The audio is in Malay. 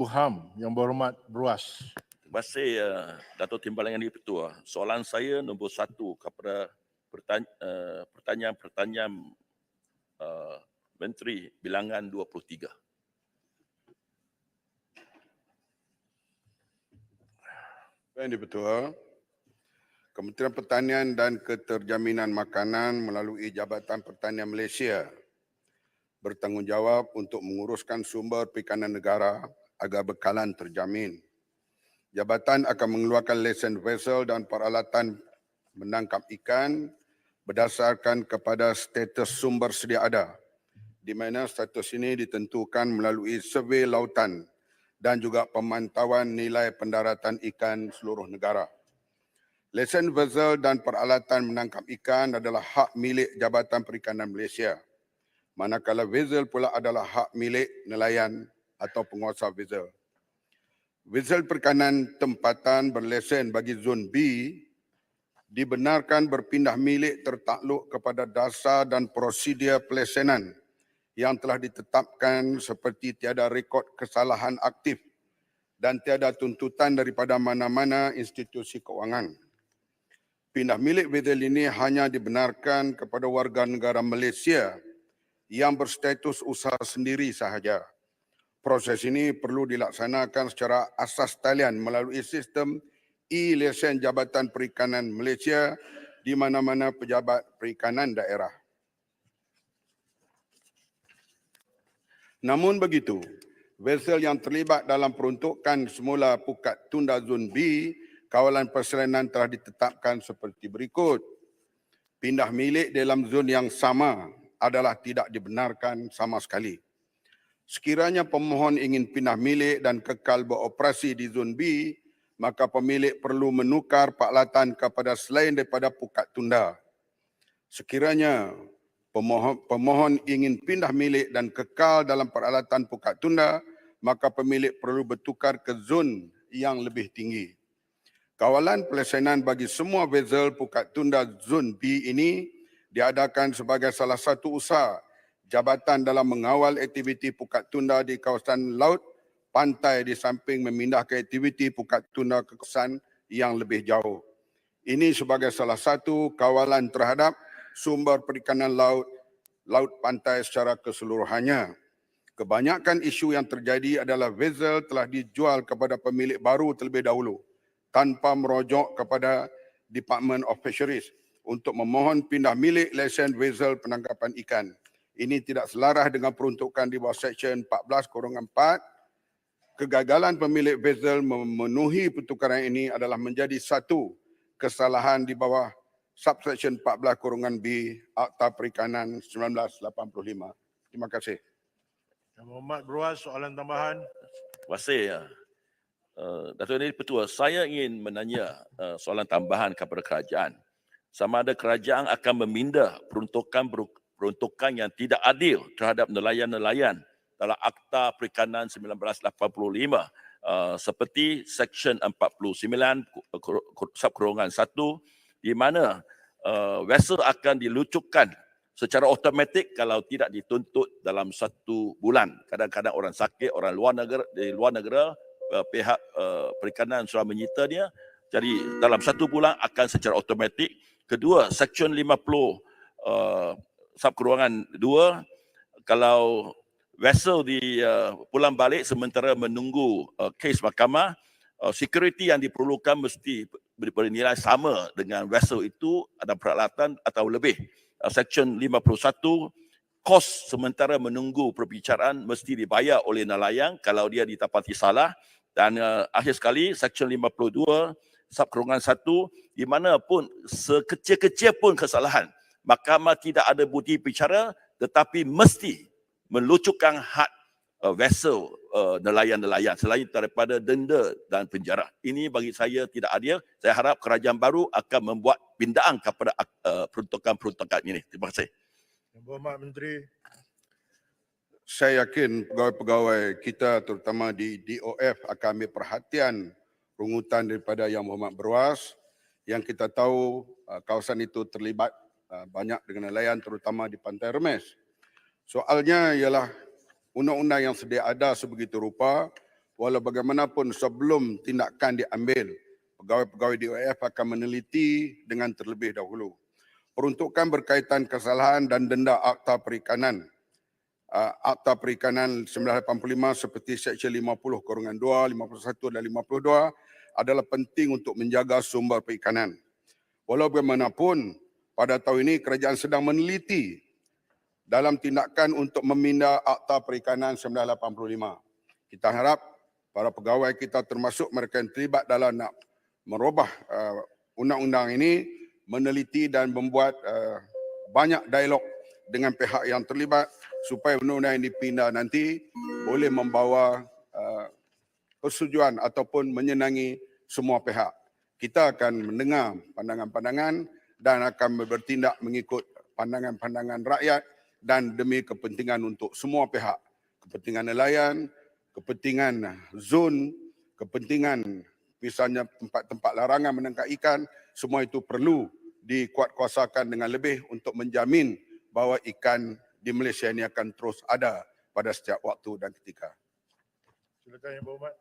HAM yang berhormat Bruas. Terima kasih Dato' Timbalan Yang Di-Pertua. Soalan saya nombor 1 kepada pertanyaan Menteri Bilangan 23. Yang Di-Pertua, Kementerian Pertanian dan Keterjaminan Makanan melalui Jabatan Pertanian Malaysia bertanggungjawab untuk menguruskan sumber perikanan negara agar bekalan terjamin. Jabatan akan mengeluarkan lesen vessel dan peralatan menangkap ikan berdasarkan kepada status sumber sedia ada, di mana status ini ditentukan melalui survei lautan dan juga pemantauan nilai pendaratan ikan seluruh negara. Lesen vessel dan peralatan menangkap ikan adalah hak milik Jabatan Perikanan Malaysia, manakala vessel pula adalah hak milik nelayan atau penguasa vessel. Vessel perikanan tempatan berlesen bagi Zon B dibenarkan berpindah milik tertakluk kepada dasar dan prosedur pelesenan yang telah ditetapkan seperti tiada rekod kesalahan aktif dan tiada tuntutan daripada mana-mana institusi keuangan. Pindah milik vessel ini hanya dibenarkan kepada warga negara Malaysia yang berstatus usaha sendiri sahaja. Proses ini perlu dilaksanakan secara asas talian melalui sistem e-lesen Jabatan Perikanan Malaysia di mana-mana pejabat perikanan daerah. Namun begitu, vessel yang terlibat dalam peruntukan semula Pukat Tunda Zon B, kawalan persalinan telah ditetapkan seperti berikut. Pindah milik dalam zon yang sama adalah tidak dibenarkan sama sekali. Sekiranya pemohon ingin pindah milik dan kekal beroperasi di Zon B, maka pemilik perlu menukar peralatan kepada selain daripada Pukat Tunda. Sekiranya pemohon ingin pindah milik dan kekal dalam peralatan Pukat Tunda, maka pemilik perlu bertukar ke zon yang lebih tinggi. Kawalan pelesenan bagi semua vessel Pukat Tunda Zon B ini diadakan sebagai salah satu usaha jabatan dalam mengawal aktiviti Pukat Tunda di kawasan laut pantai di samping memindahkan aktiviti Pukat Tunda ke kawasan yang lebih jauh. Ini sebagai salah satu kawalan terhadap sumber perikanan laut pantai secara keseluruhannya. Kebanyakan isu yang terjadi adalah vessel telah dijual kepada pemilik baru terlebih dahulu tanpa merujuk kepada Department of Fisheries untuk memohon pindah milik lesen vessel penangkapan ikan. Ini tidak selaras dengan peruntukan di bawah Seksyen 14/4. Kegagalan pemilik vessel memenuhi pertukaran ini adalah menjadi satu kesalahan di bawah Subseksyen 14/B Akta Perikanan 1985. Terima kasih. Yang berhormat Bruas, soalan tambahan. Terima kasih. Dato' Yang Di-Pertua, saya ingin menanya soalan tambahan kepada kerajaan. Sama ada kerajaan akan meminda peruntukan yang tidak adil terhadap nelayan-nelayan dalam Akta Perikanan 1985 seperti Seksyen 49 Subkurungan 1 di mana vessel akan dilucutkan secara automatik kalau tidak dituntut dalam 1 bulan. Kadang-kadang orang sakit, orang di luar negara pihak perikanan sudah menyita dia. Jadi dalam 1 bulan akan secara automatik. Kedua, Seksyen 50 Subkurungan 2, kalau vessel di pulang balik sementara menunggu kes mahkamah, security yang diperlukan mesti bernilai sama dengan vessel itu, ada peralatan atau lebih. Seksyen 51, kos sementara menunggu perbicaraan mesti dibayar oleh nelayan kalau dia didapati salah. Dan akhir sekali, Seksyen 52, Subkurungan 1, di mana pun sekecil-kecil pun kesalahan, mahkamah tidak ada bukti bicara tetapi mesti melucutkan hak vessel nelayan-nelayan selain daripada denda dan penjara. Ini bagi saya tidak adil. Saya harap kerajaan baru akan membuat pindaan kepada peruntukan-peruntukan ini. Terima kasih. Yang berhormat Menteri. Saya yakin pegawai-pegawai kita terutama di DOF akan ambil perhatian rungutan daripada Yang Berhormat Bruas, yang kita tahu kawasan itu terlibat banyak dengan nelayan terutama di Pantai Remes. Soalnya ialah undang-undang yang sedia ada sebegitu rupa walau bagaimanapun sebelum tindakan diambil, pegawai-pegawai DOF akan meneliti dengan terlebih dahulu. Peruntukan berkaitan kesalahan dan denda Akta Perikanan. Akta Perikanan 1985 seperti Seksyen 50/2, 51 dan 52 adalah penting untuk menjaga sumber perikanan. Walau bagaimanapun, pada tahun ini kerajaan sedang meneliti dalam tindakan untuk meminda Akta Perikanan 1985. Kita harap para pegawai kita termasuk mereka yang terlibat dalam nak merubah undang-undang ini meneliti dan membuat banyak dialog dengan pihak yang terlibat supaya undang-undang yang dipindah nanti boleh membawa persetujuan ataupun menyenangi semua pihak. Kita akan mendengar pandangan-pandangan dan akan bertindak mengikut pandangan-pandangan rakyat dan demi kepentingan untuk semua pihak. Kepentingan nelayan, kepentingan zon, kepentingan misalnya tempat-tempat larangan menangkap ikan, semua itu perlu dikuatkuasakan dengan lebih untuk menjamin bahawa ikan di Malaysia ini akan terus ada pada setiap waktu dan ketika. Silakan Yang Berhormat.